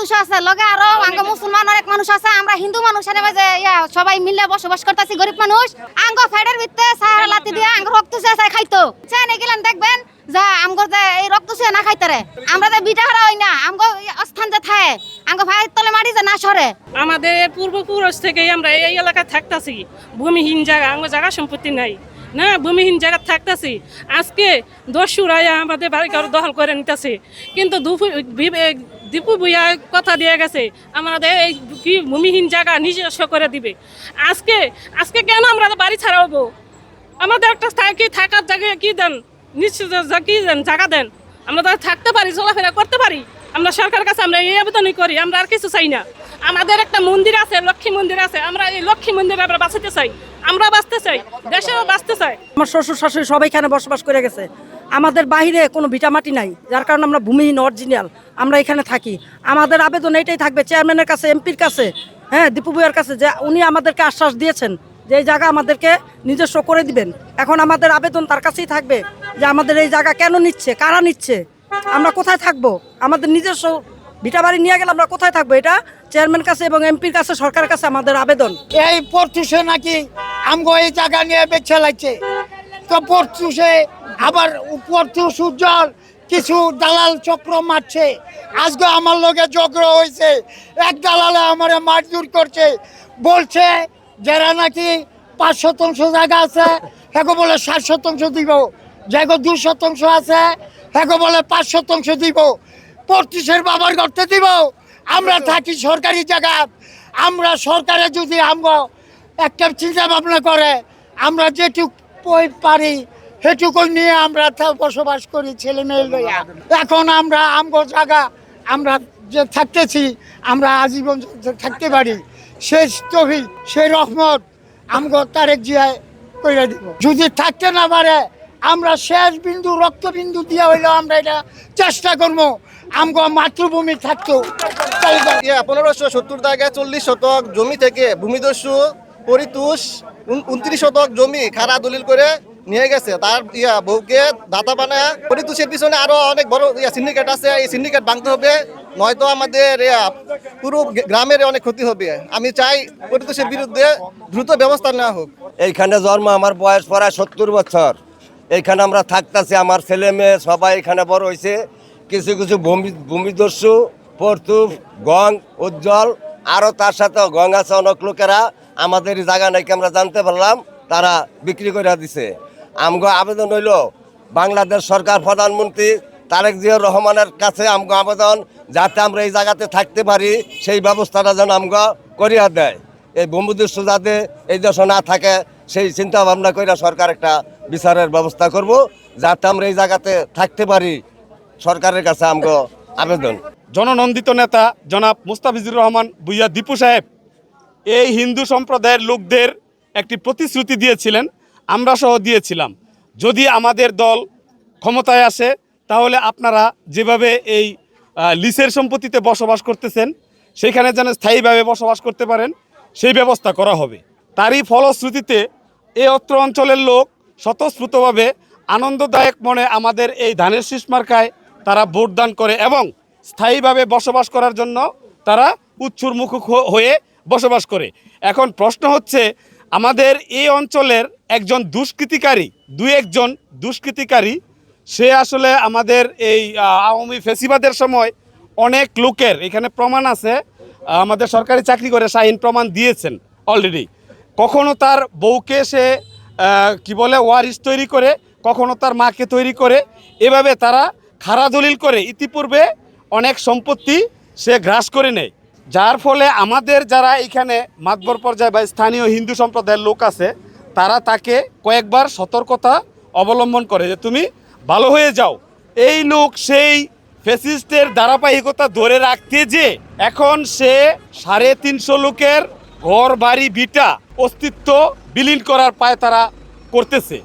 মানুষ আছে লগে আরো আঙ্গ মুসলমান অনেক মানুষ আছে আমরা হিন্দু মানুষের মাঝে সবাই মিলে বসবাস করতেছি গরিব মানুষ আঙ্গ ফেডের ভিতরে সাহারা লাতি দিয়ে আঙ্গ রক্ত চুষে খাইতো চাই গেলেন দেখবেন যা আমগো যে এই রক্ত চুষে না খাইতারে আমরা যে বিটা হারা হই না আমগো স্থান যে থাকে আঙ্গ ভাইয়ের তলে মাটি যে না সরে আমাদের পূর্বপুরুষ থেকেই আমরা এই এলাকায় থাকতেছি ভূমিহীন জায়গা আঙ্গ জায়গা সম্পত্তি নাই না ভূমিহীন জায়গা থাকতেছি আজকে দস্যুরা আমাদের বাড়িঘর দখল করে নিতেছে কিন্তু দীপু ভূঁইয়া কথা দিয়ে গেছে আমাদের এই কি ভূমিহীন জায়গা নিজস্ব করে দিবে আজকে আজকে কেন আমরা বাড়ি ছাড়াবো আমাদের একটা থাকার জায়গা কি দেন নিশ্চিত কি দেন জায়গা দেন আমরা তো থাকতে পারি চলাফেরা করতে পারি আমরা সরকারের কাছে আমরা এই আবেদনই করি আমরা আর কিছু চাই না আমাদের একটা মন্দির আছে লক্ষ্মী মন্দির আছে আমরা এই লক্ষ্মী মন্দিরে আমরা বাঁচাতে চাই আমরা বাঁচতে চাই দেশেও বাঁচতে চাই আমার শ্বশুর শাশুড়ি সবাই এখানে বসবাস করে গেছে আমাদের বাইরে কোনো ভিটামাটি নাই যার কারণে আমরা ভূমিহীন অরিজিনাল আমরা এখানে থাকি আমাদের আবেদন এটাই থাকবে চেয়ারম্যানের কাছে এমপির কাছে হ্যাঁ দীপু ভূঁইয়ার কাছে যে উনি আমাদেরকে আশ্বাস দিয়েছেন যে এই জায়গা আমাদেরকে নিজস্ব করে দিবেন এখন আমাদের আবেদন তার কাছেই থাকবে যে আমাদের এই জায়গা কেন নিচ্ছে কারা নিচ্ছে আমরা কোথায় থাকবো আমাদের নিজস্ব ভিটা বাড়ি নিয়ে গেলে আমরা কোথায় থাকবো এটা চেয়ারম্যান কাছে এবং এমপির কাছে সরকারের কাছে আমাদের আবেদন এই পর্তুষে নাকি আমগো এই জায়গা নিয়ে বেছে লাগছে তো পর্তুষে আবার পর্তুষ উজ্জ্বল কিছু দালাল চক্র মারছে আজকে আমার লগে ঝগড়া হয়েছে এক দালালে আমার মারধর করছে বলছে যারা নাকি 5% জায়গা আছে হ্যাঁ বলে 60% দিব জায়গা 2% আছে হ্যাঁ বলে 5% দিব পর্তুষের বাবার করতে দিব আমরা থাকি সরকারি জায়গা আমরা সরকারে যদি আমগো একটা চিন্তা ভাবনা করে আমরা যেটুকু পারি সেটুকু নিয়ে আমরা বসবাস করি ছেলে মেয়ে লইয়া এখন আমরা আমগো জায়গা আমরা যে থাকতেছি আমরা আজীবন থাকতে পারি শেষ তহি সেই রহমত আমগো তারেক জিয়ায় কইরা দিব যদি থাকতে না পারে আমরা শেষ বিন্দু রক্তবিন্দু দিয়ে হইলেও আমরা এটা চেষ্টা করবো আমগো মাতৃভূমি থাকতো 1570 জায়গায় 40 শতক জমি থেকে ভূমিদস্যু পরিতোষ 29 শতক জমি খারা দলিল করে নিয়ে গেছে তার বউকে দাতা বানায় পরিতোষের পিছনে আরো অনেক বড় সিন্ডিকেট আছে এই সিন্ডিকেট ভাঙতে হবে নয়তো আমাদের পুরো গ্রামের অনেক ক্ষতি হবে আমি চাই পরিতোষের বিরুদ্ধে দ্রুত ব্যবস্থা নেওয়া হোক এইখানে জন্ম আমার বয়স প্রায় 70 বছর এইখানে আমরা থাকতেছি আমার ছেলে মেয়ে সবাই এখানে বড় হয়েছে কিছু কিছু ভূমিদস্যু পর্তুষ গং উজ্জ্বল আরও তার সাথে গং আছে অনেক লোকেরা আমাদের এই জায়গা নাকি আমরা জানতে পারলাম তারা বিক্রি করে দিছে আমগো আবেদন হইল বাংলাদেশ সরকার প্রধানমন্ত্রী তারেক জিয়া রহমানের কাছে আমগো আবেদন যাতে আমরা এই জায়গাতে থাকতে পারি সেই ব্যবস্থাটা যেন আমগো করিয়া দেয় এই ভূমিদস্যু যাতে এই দেশে না থাকে সেই চিন্তা ভাবনা করে সরকার একটা বিচারের ব্যবস্থা করব যাতে আমরা এই জায়গাতে থাকতে পারি সরকারের কাছে আমগো আবেদন জননন্দিত নেতা জনাব মুস্তাফিজুর রহমান ভূঁইয়া দীপু সাহেব এই হিন্দু সম্প্রদায়ের লোকদের একটি প্রতিশ্রুতি দিয়েছিলেন আমরা সহ দিয়েছিলাম যদি আমাদের দল ক্ষমতায় আসে তাহলে আপনারা যেভাবে এই লিসের সম্পত্তিতে বসবাস করতেছেন সেখানে যেন স্থায়ীভাবে বসবাস করতে পারেন সেই ব্যবস্থা করা হবে তারই ফলশ্রুতিতে এই অত্র অঞ্চলের লোক স্বতঃস্ফূর্তভাবে আনন্দদায়ক মনে আমাদের এই ধানের শীষ মার্কায় তারা ভোটদান করে এবং স্থায়ীভাবে বসবাস করার জন্য তারা উৎসুরমুখ হয়ে বসবাস করে এখন প্রশ্ন হচ্ছে আমাদের এই অঞ্চলের একজন একজন দুষ্কৃতিকারী সে আসলে আমাদের এই আওয়ামী ফেসিবাদের সময় অনেক লোকের এখানে প্রমাণ আছে আমাদের সরকারি চাকরি করে শাহীন প্রমাণ দিয়েছেন অলরেডি কখনো তার বউকে সে কি বলে ওয়ারিশ তৈরি করে কখনো তার মাকে তৈরি করে এভাবে তারা খারা দলিল করে ইতিপূর্বে অনেক সম্পত্তি সে গ্রাস করে নেয় যার ফলে আমাদের যারা এখানে মাতবর পর্যায়ে বা স্থানীয় হিন্দু সম্প্রদায়ের লোক আছে তারা তাকে কয়েকবার সতর্কতা অবলম্বন করে যে তুমি ভালো হয়ে যাও এই লোক সেই ফ্যাসিস্টের ধারাবাহিকতা ধরে রাখতে যে এখন সে 350 লোকের ঘর বাড়ি ভিটা অস্তিত্ব বিলীন করার পায় তারা করতেছে